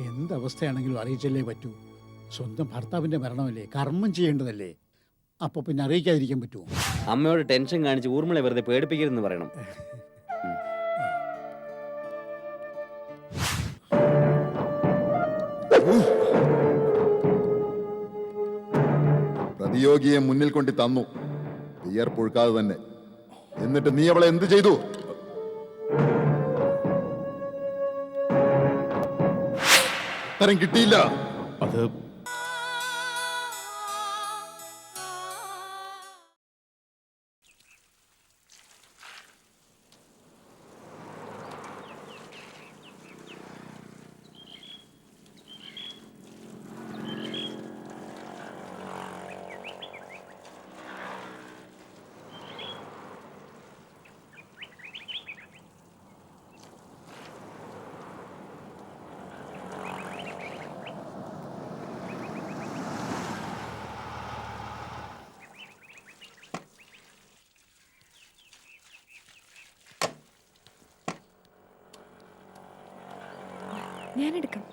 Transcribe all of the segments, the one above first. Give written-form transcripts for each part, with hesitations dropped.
എന്തവസ്ഥയാണെങ്കിലും അറിയിച്ചല്ലേ പറ്റൂ. സ്വന്തം ഭർത്താവിന്റെ മരണമല്ലേ, കർമ്മം ചെയ്യേണ്ടതല്ലേ. അപ്പൊ പിന്നെ അറിയിക്കാതിരിക്കാൻ പറ്റുമോ? അമ്മയോട് ടെൻഷൻ കാണിച്ച് ഊർമിളെ വെറുതെ പേടിപ്പിക്കരുതെന്ന് പറയണം. പ്രതിയോഗിയെ മുന്നിൽ കൊണ്ട് തന്നു, വിയർപ്പൊഴുക്കാതെ തന്നെ. എന്നിട്ട് നീ അവളെ എന്ത് ചെയ്തു? ഉത്തരം കിട്ടിയില്ല. അത് ഞാനെടുക്കാം.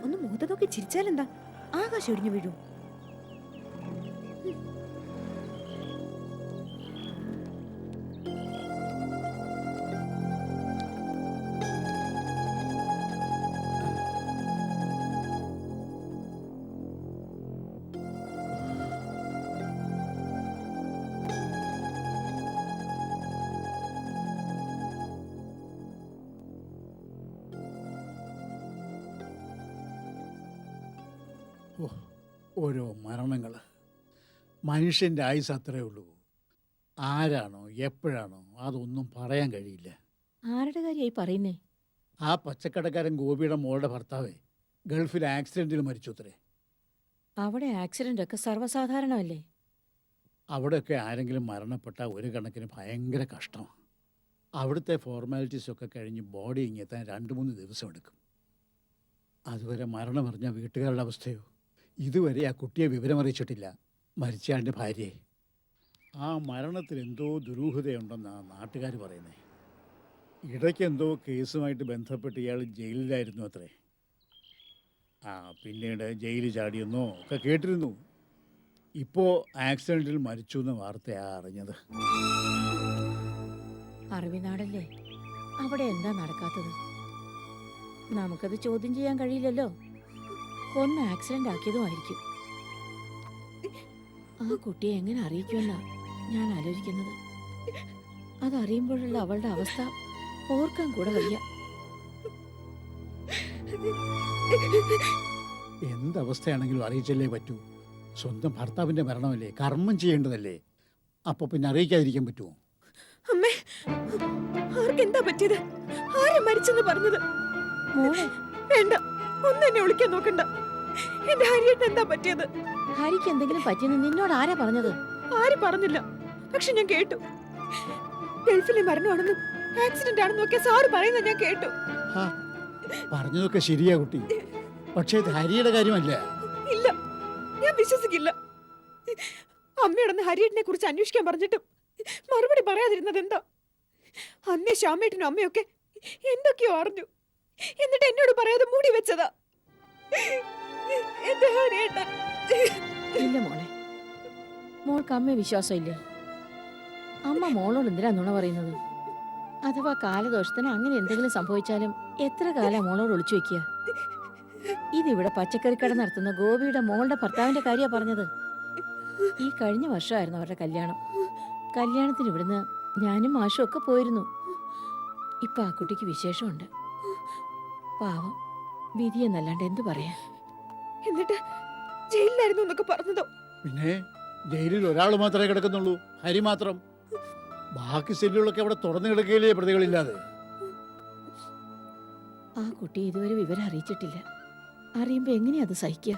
ഒന്ന് മുഖത്ത് നോക്കി ചിരിച്ചാലെന്താ? ആകാശം ഒടിഞ്ഞു വീഴൂ. ഓരോ മരണങ്ങൾ. മനുഷ്യൻ്റെ ആയുസ് അത്രയേ ഉള്ളൂ. ആരാണോ എപ്പോഴാണോ അതൊന്നും പറയാൻ കഴിയില്ല. ആരുടെ കാര്യമായി പറയുന്നേ? ആ പച്ചക്കടക്കാരൻ ഗോപിയുടെ മോളുടെ ഭർത്താവേ ഗൾഫിൽ ആക്സിഡന്റിൽ മരിച്ചു അത്രേ. അവിടെ ആക്സിഡന്റ് ഒക്കെ സർവ്വസാധാരണമല്ലേ? അവിടെയൊക്കെ ആരെങ്കിലും മരണപ്പെട്ട ഒരു കണക്കിന് ഭയങ്കര കഷ്ടമാണ്. അവിടുത്തെ ഫോർമാലിറ്റീസൊക്കെ കഴിഞ്ഞ് ബോഡി ഇങ്ങെത്താൻ 2-3 ദിവസം എടുക്കും. അതുവരെ മരണമറിഞ്ഞ വീട്ടുകാരുടെ അവസ്ഥയോ? ഇതുവരെ ആ കുട്ടിയെ വിവരമറിയിച്ചിട്ടില്ല, മരിച്ചയാളുടെ ഭാര്യയെ. ആ മരണത്തിൽ എന്തോ ദുരൂഹതയുണ്ടെന്നാണ് നാട്ടുകാർ പറയുന്നത്. ഇടയ്ക്കെന്തോ കേസുമായിട്ട് ബന്ധപ്പെട്ട് ഇയാൾ ജയിലിലായിരുന്നു അത്രേ. പിന്നീട് ജയിലിൽ ചാടിയെന്നോ ഒക്കെ കേട്ടിരുന്നു. ഇപ്പോൾ ആക്സിഡൻറ്റിൽ മരിച്ചു എന്ന വാർത്തയാണ് അറിഞ്ഞത്. അറിവിനാടല്ലേ, അവിടെ എന്താ നടക്കാത്തത്? നമുക്കത് ചോദ്യം ചെയ്യാൻ കഴിയില്ലല്ലോ. കൊന്ന് ആക്സിഡന്റ് ആക്കിയതുമായിരിക്കും. ആ കുട്ടിയെ എങ്ങനെ അറിയിക്കുമെന്നാ ഞാൻ ആലോചിക്കുന്നത്. അതറിയുമ്പോഴുള്ള അവളുടെ അവസ്ഥ ഓർക്കാൻ കൂടെ വയ്യ. എന്തവസ്ഥയാണെങ്കിലും അറിയിച്ചല്ലേ പറ്റൂ. സ്വന്തം ഭർത്താവിന്റെ മരണമല്ലേ, കർമ്മം ചെയ്യേണ്ടതല്ലേ. അപ്പൊ പിന്നെ അറിയിക്കാതിരിക്കാൻ പറ്റുമോ? അമ്മേ, ആർക്കെന്താ പറ്റിയത്? ആരാ മരിച്ചെന്ന് പറഞ്ഞത്? മോളെ വേണ്ട, ഒന്നും എന്നെ വിളിക്കാൻ നോക്കണ്ട. എന്റെ ഹരിയേട്ടൻ എന്താ പറ്റിയത്? ഹരിക്ക് എന്തെങ്കിലും പറ്റിയെന്ന് നിന്നോട് ആരാ പറഞ്ഞത്? ആരും പറഞ്ഞില്ല, പക്ഷെ ഞാൻ കേട്ടു. ഗൾഫിലെ മരണമാണെന്നും ആക്സിഡന്റ് ആണെന്നും ഒക്കെ സാറ് പറയുന്നത് ഞാൻ കേട്ടു. പറഞ്ഞതൊക്കെ ശരിയാ കുട്ടി, പക്ഷേ ഇത് ഹരിയുടെ കാര്യമല്ല. ഇല്ല, ഞാൻ വിശ്വസിക്കില്ല. അമ്മയോടൊന്ന് ഹരിയേട്ടനെ കുറിച്ച് അന്വേഷിക്കാൻ പറഞ്ഞിട്ടും മറുപടി പറയാതിരുന്നത് എന്താ? അന്നേ ശ്യാമേട്ടനും അമ്മയൊക്കെ എന്തൊക്കെയോ അറിഞ്ഞു, എന്നിട്ട് എന്നോട് പറയാതെ മൂടി വെച്ചതാ. ഇല്ല മോളെ, മോൾക്ക് അമ്മയെ വിശ്വാസമില്ലേ? അമ്മ മോളോട് എന്തിനാ നുണ പറയുന്നത്? അഥവാ കാലദോഷത്തിന് അങ്ങനെ എന്തെങ്കിലും സംഭവിച്ചാലും എത്ര കാലം മോളോട് ഒളിച്ചു വെക്കുക? ഇതിവിടെ പച്ചക്കറിക്കട നടത്തുന്ന ഗോപിയുടെ മോളുടെ ഭർത്താവിന്റെ കാര്യ പറഞ്ഞത്. ഈ കഴിഞ്ഞ വർഷമായിരുന്നു അവരുടെ കല്യാണം. കല്യാണത്തിന് ഇവിടുന്ന് ഞാനും മാഷും ഒക്കെ പോയിരുന്നു. ഇപ്പൊ ആ കുട്ടിക്ക് വിശേഷമുണ്ട്. പാവം, വിധിയെന്നല്ലാണ്ട് എന്തു പറയാ? എന്നിട്ട് ജയിലിലായിരുന്നു എന്നൊക്കെ പറഞ്ഞതോ? പിന്നെ ജയിലിൽ ഒരാൾ മാത്രമേ കിടക്കുന്നുള്ളൂ, ഹരി മാത്രം. ബാക്കി സെല്ലുകളൊക്കെ അവിടെ തുറന്നു കിടക്കുകയില്ലേ പ്രതികളില്ലാതെ. ആ കുട്ടി ഇതുവരെ വിവരം അറിയിച്ചിട്ടില്ല. അറിയുമ്പോ എങ്ങനെയാ അത് സഹിക്കുക?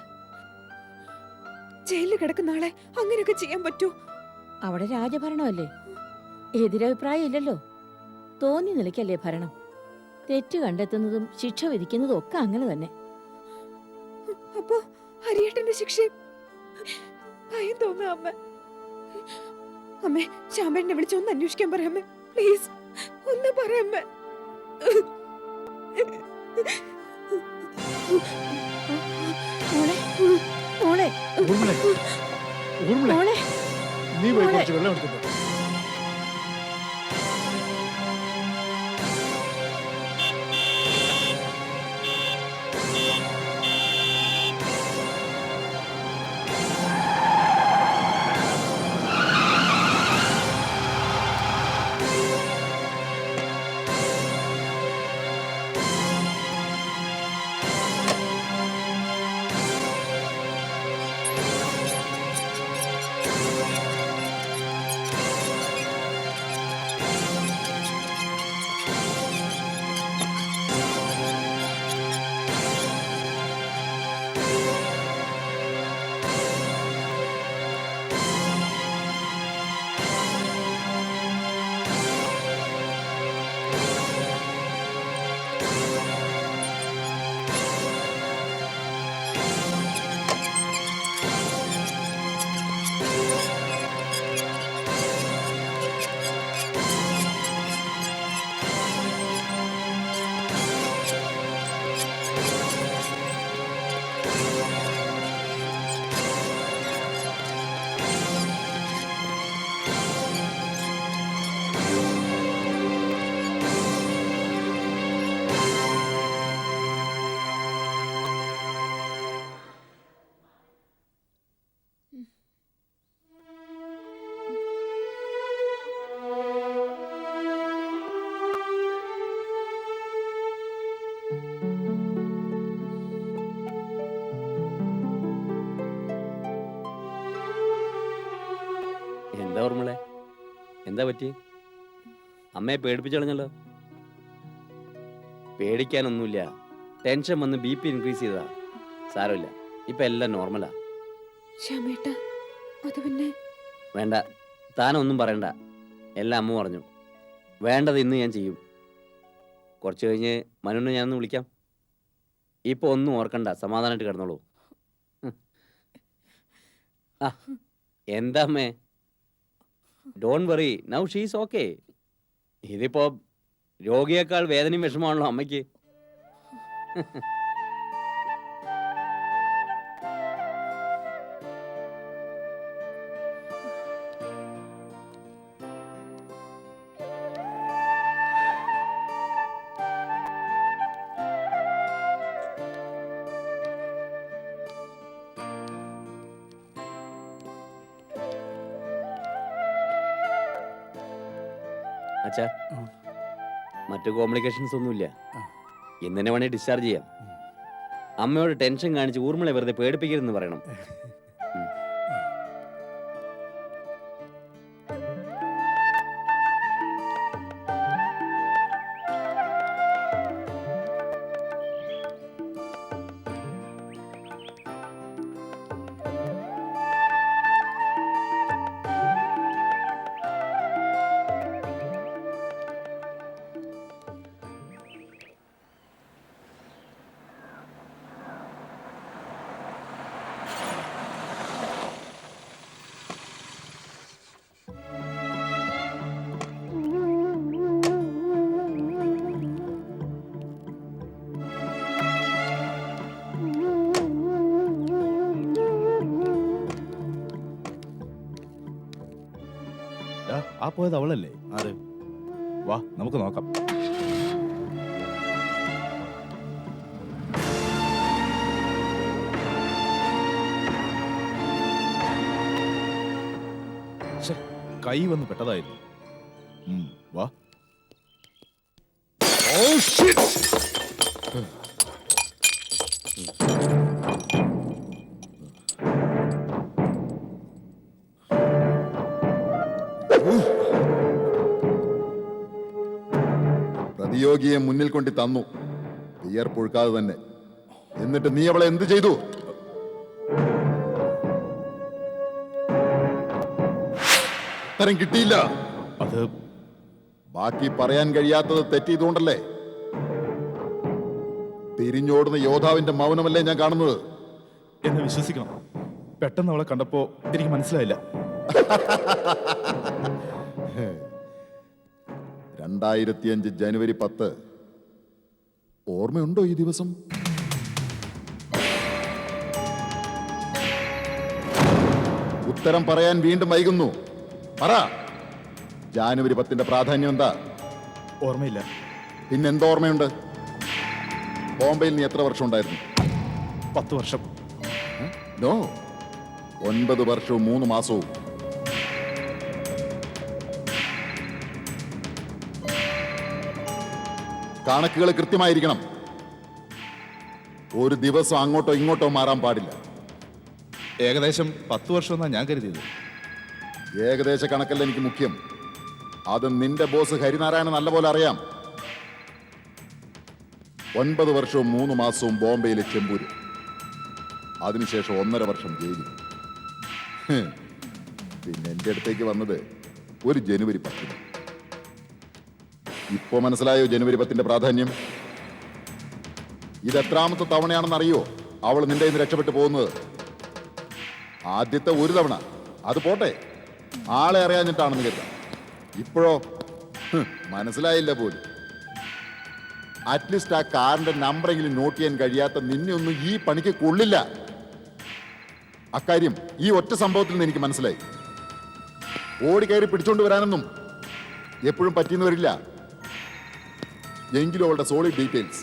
ജയിലിൽ കിടക്കുന്ന ആളെ അങ്ങനെയൊക്കെ ചെയ്യാൻ പറ്റൂ? അവിടെ രാജഭരണമല്ലേ, എതിരഭിപ്രായം ഇല്ലല്ലോ. തോന്നി നിലയ്ക്കല്ലേ ഭരണം. തെറ്റ് കണ്ടെത്തുന്നതും ശിക്ഷ വിധിക്കുന്നതും ഒക്കെ അങ്ങനെ തന്നെ. അപ്പോ ഹരിയേട്ടന്റെ ശിക്ഷ പേടിയും തോന്നുക അമ്മ. അമ്മേ, ശ്യാമേട്ടനെ വിളിച്ച് ഒന്ന് അന്വേഷിക്കാൻ പറയാമേ, പ്ലീസ് ഒന്ന് പറയാമേ. മോളെ മോളെ ഊർമിളെ, ഊർമിളെ, മോളെ നീ പോയി കുറച്ച് വെള്ളം എടുത്തിട്ട് വാ. എന്താ ഊർമിളെ, എന്താ പറ്റി? അമ്മയെ പേടിപ്പിച്ചു കളഞ്ഞല്ലോ. പേടിക്കാനൊന്നുമില്ല, ടെൻഷൻ വന്ന് BP ഇൻക്രീസ് ചെയ്തതാ. സാരമില്ല, ഇപ്പൊ എല്ലാം നോർമലാ. ശ്യാമേട്ട, അത് പിന്നെ വേണ്ട, താനൊന്നും പറയണ്ട, എല്ലാം അമ്മ പറഞ്ഞു. വേണ്ടത് ഇന്ന് ഞാൻ ചെയ്യും. കുറച്ച് കഴിഞ്ഞ് മനുവിനെ ഞാനൊന്ന് വിളിക്കാം. ഇപ്പൊ ഒന്നും ഓർക്കണ്ട, സമാധാനമായിട്ട് കിടന്നോളൂ. ആ, എന്താ അമ്മേ, don't worry, now she's okay. ഇതിപ്പോ രോഗിയേക്കാൾ വേദനയും വിഷമമാണല്ലോ അമ്മയ്ക്ക്. അച്ഛാ, മറ്റു കോംപ്ലിക്കേഷൻസ് ഒന്നുമില്ല. ഇന്ന് തന്നെ വേണേ ഡിസ്ചാർജ് ചെയ്യാം. അമ്മയോട് ടെൻഷൻ കാണിച്ച് ഊർമിളെ വെറുതെ പേടിപ്പിക്കരുതെന്ന് പറയണം. ആ പോയത് അവളല്ലേ? ആര്? വാ നമുക്ക് നോക്കാം. കൈ വന്ന് പെട്ടതായിരുന്നു. വാ. പ്രതിയോഗിയെ മുന്നിൽ കൊണ്ട് തന്നു, വിയർപ്പൊഴുക്കാതെ തന്നെ. എന്നിട്ട് നീ അവളെ എന്ത് ചെയ്തു? ഉത്തരം കിട്ടിയില്ല. അത് ബാക്കി പറയാൻ കഴിയാത്തത് തെറ്റിയതുകൊണ്ടല്ലേ? തിരിഞ്ഞോടുന്ന യോദ്ധാവിന്റെ മൗനമല്ലേ ഞാൻ കാണുന്നത്? എന്നെ വിശ്വസിക്കണം. പെട്ടെന്ന് അവളെ കണ്ടപ്പോ എനിക്ക് മനസ്സിലായില്ല. 2005 ജനുവരി 10 ഓർമ്മയുണ്ടോ ഈ ദിവസം? ഉത്തരം പറയാൻ വീണ്ടും വൈകുന്നു. പറ, ജാനുവരി 10ന്റെ പ്രാധാന്യം എന്താ? ഓർമ്മയില്ല. പിന്നെന്തോ ഓർമ്മയുണ്ട്? ബോംബെയിൽ നീ എത്ര വർഷം ഉണ്ടായിരുന്നു? 10 വർഷം. നോ, 9 വർഷവും 3 മാസവും. കണക്കുകൾ കൃത്യമായിരിക്കണം. ഒരു ദിവസം അങ്ങോട്ടോ ഇങ്ങോട്ടോ മാറാൻ പാടില്ല. ഏകദേശം 10 വർഷം എന്നാ ഞാൻ കരുതിയത്. ഏകദേശ കണക്കല്ല എനിക്ക് മുഖ്യം. അത് നിന്റെ ബോസ് ഹരിനാരായണൻ നല്ലപോലെ അറിയാം. 9 വർഷവും 3 മാസവും ബോംബെയിലെ ചെമ്പൂര്. അതിനുശേഷം 1.5 വർഷം ജയിലിൽ. പിന്നെ എൻ്റെ അടുത്തേക്ക് വന്നത് ഒരു ജനുവരി 10. ഇപ്പോ മനസ്സിലായോ ജനുവരി 10ന്റെ പ്രാധാന്യം? ഇത് എത്രാമത്തെ തവണയാണെന്ന് അറിയോ അവൾ നിന്റെ കയ്യിൽ നിന്ന് രക്ഷപ്പെട്ടു പോകുന്നത്? ആദ്യത്തെ ഒരു തവണ അത് പോട്ടെ, ആളെ അറിയാഞ്ഞിട്ടാണെന്ന് കരുതാം. ഇപ്പോഴോ മനസ്സിലായില്ല പോലും. അറ്റ്ലീസ്റ്റ് ആ കാറിന്റെ നമ്പറെങ്കിലും നോട്ട് ചെയ്യാൻ കഴിയാത്ത നിന്നെ ഒന്നും ഈ പണിക്ക് കൊള്ളില്ല. അക്കാര്യം ഈ ഒറ്റ സംഭവത്തിൽ നിന്ന് എനിക്ക് മനസ്സിലായി. ഓടിക്കയറി പിടിച്ചോണ്ട് വരാനൊന്നും എപ്പോഴും പറ്റിയെന്ന് വരില്ല. എങ്കിലും അവളുടെ സോളിഡ് ഡീറ്റെയിൽസ്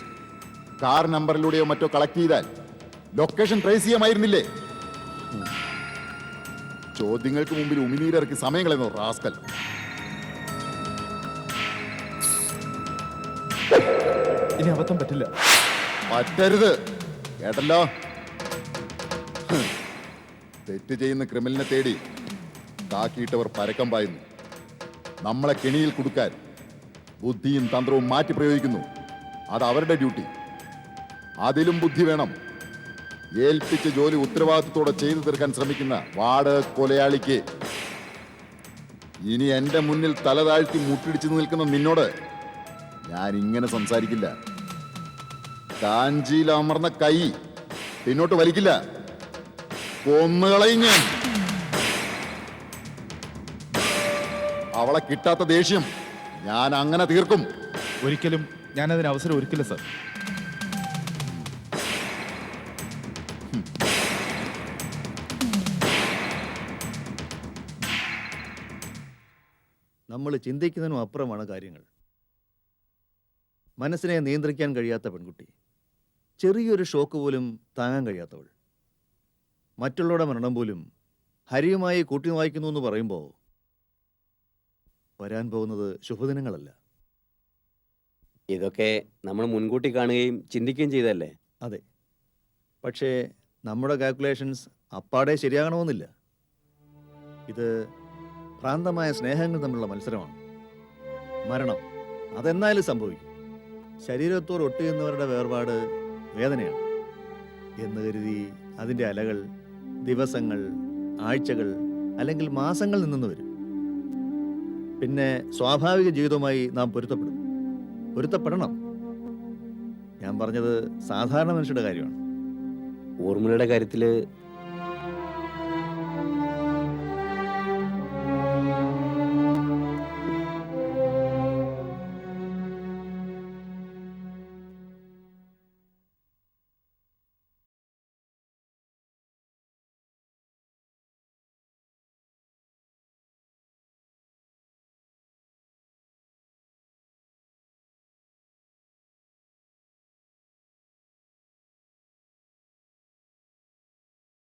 കാർ നമ്പറിലൂടെയോ മറ്റോ കളക്ട് ചെയ്താൽ ലൊക്കേഷൻ ട്രേസ് ചെയ്യാമായിരുന്നില്ലേ? ചോദ്യങ്ങൾക്ക് മുമ്പിൽ ഉമിനീരിറക്കി സമയം കളയുന്നു റാസ്കൽ. ഇനി അബദ്ധം പറ്റില്ല. പറ്റരുത്, കേട്ടല്ലോ? തെറ്റ് ചെയ്യുന്ന ക്രിമിനലിനെ തേടി കാക്കിയിട്ടവർ പരക്കം പായുന്നു. നമ്മളെ കെണിയിൽ കുടുക്കാൻ ബുദ്ധിയും തന്ത്രവും മാറ്റി പ്രയോഗിക്കുന്നു. അത് അവരുടെ ഡ്യൂട്ടി. അതിലും ബുദ്ധി വേണം. ഏൽപ്പിച്ച ജോലി ഉത്തരവാദിത്തത്തോടെ ചെയ്തു തീർക്കാൻ ശ്രമിക്കുന്ന വാടക കൊലയാളിക്ക്. ഇനി എന്റെ മുന്നിൽ തല താഴ്ത്തി മുട്ടിടിച്ചു നിൽക്കുന്ന നിന്നോട് ഞാൻ ഇങ്ങനെ സംസാരിക്കില്ല. കാഞ്ചിയിൽ അമർന്ന കൈ പിന്നോട്ട് വലിക്കില്ല. കൊന്നുകളയും ഞാൻ. അവളെ കിട്ടാത്ത ദേഷ്യം ഞാൻ അങ്ങനെ തീർക്കും. ഒരിക്കലും ഞാനതിന് അവസരം ഒരുക്കില്ല സർ. നമ്മൾ ചിന്തിക്കുന്നതിനും അപ്പുറമാണ് കാര്യങ്ങൾ. മനസ്സിനെ നിയന്ത്രിക്കാൻ കഴിയാത്ത പെൺകുട്ടി, ചെറിയൊരു ഷോക്ക് പോലും താങ്ങാൻ കഴിയാത്തവൾ, മറ്റുള്ളവരുടെ മരണം പോലും ഹരിയുമായി കൂട്ടി വായിക്കുന്നു എന്ന് പറയുമ്പോൾ വരാൻ പോകുന്നത് ശുഭദിനങ്ങളല്ല. ഇതൊക്കെ നമ്മൾ മുൻകൂട്ടി കാണുകയും ചിന്തിക്കുകയും ചെയ്തല്ലേ? അതെ, പക്ഷേ നമ്മുടെ കാൽക്കുലേഷൻസ് അപ്പാടെ ശരിയാകണമെന്നില്ല. ഇത് ഭ്രാന്തമായ സ്നേഹങ്ങൾ തമ്മിലുള്ള മത്സരമാണ്. മരണം അതെന്നാലും സംഭവിക്കും. ശരീരത്തോട് ഒട്ടുചെന്നവരുടെ വേർപാട് വേദനയാണ് എന്ന് കരുതി അതിൻ്റെ അലകൾ ദിവസങ്ങൾ, ആഴ്ചകൾ അല്ലെങ്കിൽ മാസങ്ങൾ നിന്നു വരും. പിന്നെ സ്വാഭാവിക ജീവിതവുമായി നാം പൊരുത്തപ്പെടണം. ഞാൻ പറഞ്ഞത് സാധാരണ മനുഷ്യരുടെ കാര്യമാണ്. ഊർമിളയുടെ കാര്യത്തിൽ